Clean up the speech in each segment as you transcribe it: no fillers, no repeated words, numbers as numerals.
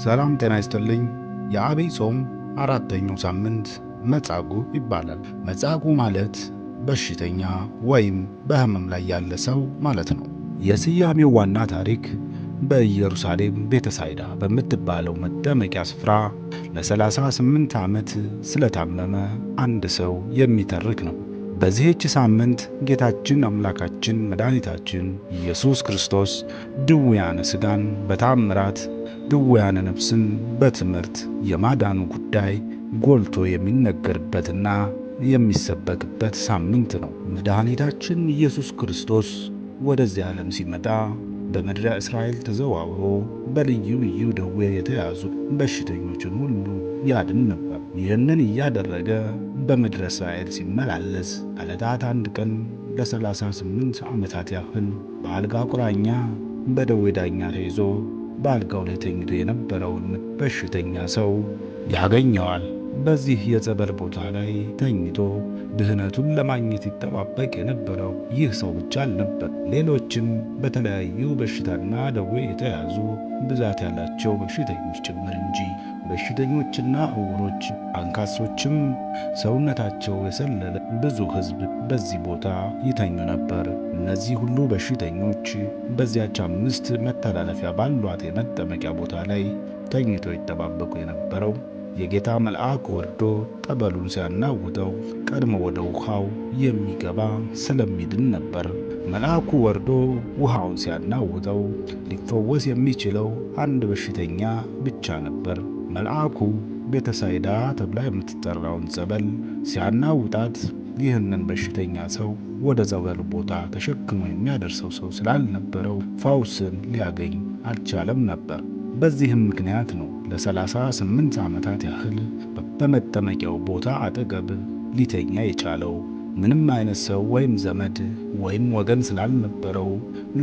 ሰላም ጤና ይስጥልኝ። የዐቢይ ጾም አራተኛው ሳምንት መጻጉዕ ይባላል። መጻጉዕ ማለት በሽተኛ ወይም በሕመም ላይ ያለ ሰው ማለት ነው። የስያሜው ዋና ታሪክ በኢየሩሳሌም ቤተሳይዳ በምትባለው መጠመቂያ ስፍራ ለ38 ዓመት ስለታመመ አንድ ሰው የሚተርክ ነው። በዚህች ሳምንት ጌታችን አምላካችን መድኃኒታችን ኢየሱስ ክርስቶስ ድውያነ ሥጋን በታምራት ድውያነ ነፍስን በትምህርት የማዳኑ ጉዳይ ጎልቶ የሚነገርበትና የሚሰበክበት ሳምንት ነው። መድኃኒታችን ኢየሱስ ክርስቶስ ወደዚህ ዓለም ሲመጣ በምድረ እስራኤል ተዘዋውሮ በልዩ ልዩ ደዌ የተያዙ በሽተኞችን ሁሉ ያድን ነበር። ይህንን እያደረገ በምድረ እስራኤል ሲመላለስ ከዕለታት አንድ ቀን ለ38 ዓመታት ያህል በአልጋ ቁራኛ በደዌ ዳኛ ተይዞ በአልጋው ላይ ተኝቶ የነበረውን በሽተኛ ሰው ያገኘዋል። በዚህ የጸበል ቦታ ላይ ተኝቶ ድህነቱን ለማግኘት ይጠባበቅ የነበረው ይህ ሰው ብቻ አልነበር። ሌሎችም በተለያዩ በሽታና ደዌ የተያዙ ብዛት ያላቸው በሽተኞች ጭምር እንጂ። በሽተኞችና ዕውሮች፣ አንካሶችም ሰውነታቸው የሰለለ ብዙ ሕዝብ በዚህ ቦታ ይተኙ ነበር። እነዚህ ሁሉ በሽተኞች በዚያች 5 መተላለፊያ ባሏት የመጠመቂያ ቦታ ላይ ተኝተው ይጠባበቁ የነበረው የጌታ መልአክ ወርዶ ጠበሉን ሲያናውጠው ቀድሞ ወደ ውሃው የሚገባ ስለሚድን ነበር። መልአኩ ወርዶ ውሃውን ሲያናውጠው ሊፈወስ የሚችለው አንድ በሽተኛ ብቻ ነበር። መልአኩ ቤተሳይዳ ተብላ የምትጠራውን ጸበል ሲያናውጣት ይህንን በሽተኛ ሰው ወደ ጸበሉ ቦታ ተሸክሞ የሚያደርሰው ሰው ስላልነበረው ፈውስን ሊያገኝ አልቻለም ነበር። በዚህም ምክንያት ነው ለ38 ዓመታት ያህል በመጠመቂያው ቦታ አጠገብ ሊተኛ የቻለው። ምንም አይነት ሰው ወይም ዘመድ ወይም ወገን ስላልነበረው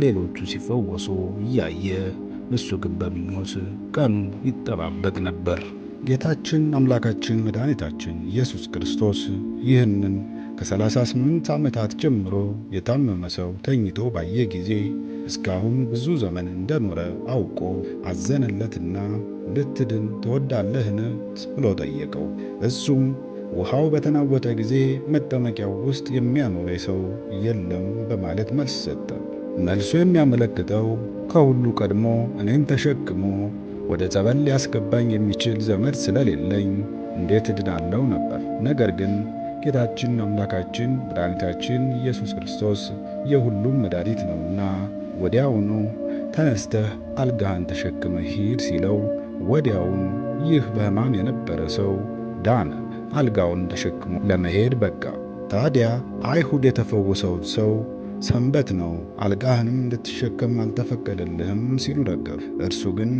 ሌሎቹ ሲፈወሱ እያየ እሱ ግን በምኞት ቀኑ ይጠባበቅ ነበር። ጌታችን አምላካችን መድኃኒታችን ኢየሱስ ክርስቶስ ይህንን ከ38 ዓመታት ጀምሮ የታመመ ሰው ተኝቶ ባየ ጊዜ እስካሁን ብዙ ዘመን እንደኖረ አውቆ አዘነለትና ልትድን ትወዳለህን ብሎ ጠየቀው። እሱም ውሃው በተናወጠ ጊዜ መጠመቂያው ውስጥ የሚያኖረኝ ሰው የለም በማለት መልስ ሰጠ። መልሱ የሚያመለክተው ከሁሉ ቀድሞ እኔን ተሸክሞ ወደ ጸበል ሊያስገባኝ የሚችል ዘመድ ስለሌለኝ እንዴት እድናለሁ ነበር። ነገር ግን ጌታችን አምላካችን መድኃኒታችን ኢየሱስ ክርስቶስ የሁሉም መድኃኒት ነውና ወዲያውኑ ተነስተህ አልጋህን ተሸክመህ ሂድ ሲለው ወዲያውኑ ይህ በሕማም የነበረ ሰው ዳነ፣ አልጋውን ተሸክሞ ለመሄድ በቃ። ታዲያ አይሁድ የተፈወሰውን ሰው ሰንበት ነው፣ አልጋህንም እንድትሸከም አልተፈቀደልህም ሲሉ ነገሩ። እርሱ ግን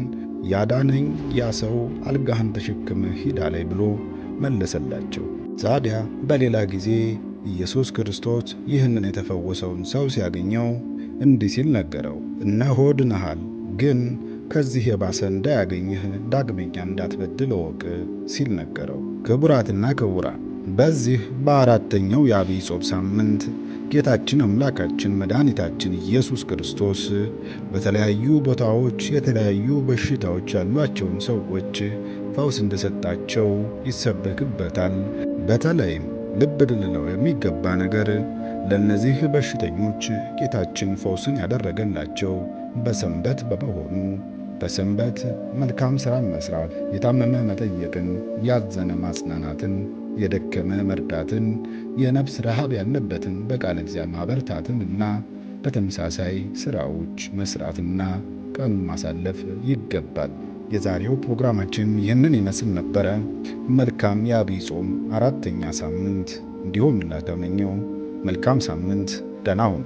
ያዳነኝ ያ ሰው አልጋህን ተሸክመህ ሂድ አለኝ ብሎ መለሰላቸው። ታዲያ በሌላ ጊዜ ኢየሱስ ክርስቶስ ይህንን የተፈወሰውን ሰው ሲያገኘው እንዲህ ሲል ነገረው፣ እነሆ ድነሃል፣ ግን ከዚህ የባሰ እንዳያገኝህ ዳግመኛ እንዳትበድል እወቅ ሲል ነገረው። ክቡራትና ክቡራን፣ በዚህ በአራተኛው የዐቢይ ጾም ሳምንት ጌታችን አምላካችን መድኃኒታችን ኢየሱስ ክርስቶስ በተለያዩ ቦታዎች የተለያዩ በሽታዎች ያሏቸውን ሰዎች ፈውስ እንደሰጣቸው ይሰበክበታል። በተለይም ልብ ልንለው የሚገባ ነገር ለእነዚህ በሽተኞች ጌታችን ፈውስን ያደረገላቸው በሰንበት በመሆኑ በሰንበት መልካም ሥራን መስራት፣ የታመመ መጠየቅን፣ ያዘነ ማጽናናትን፣ የደከመ መርዳትን፣ የነፍስ ረሃብ ያለበትን በቃለ እግዚአብሔር ማበርታትን እና በተመሳሳይ ሥራዎች መስራትና ቀኑን ማሳለፍ ይገባል። የዛሬው ፕሮግራማችን ይህንን ይመስል ነበረ። መልካም የዐቢይ ጾም አራተኛ ሳምንት እንዲሆንላችሁ ተመኘው። መልካም ሳምንት። ደህና ሁኑ።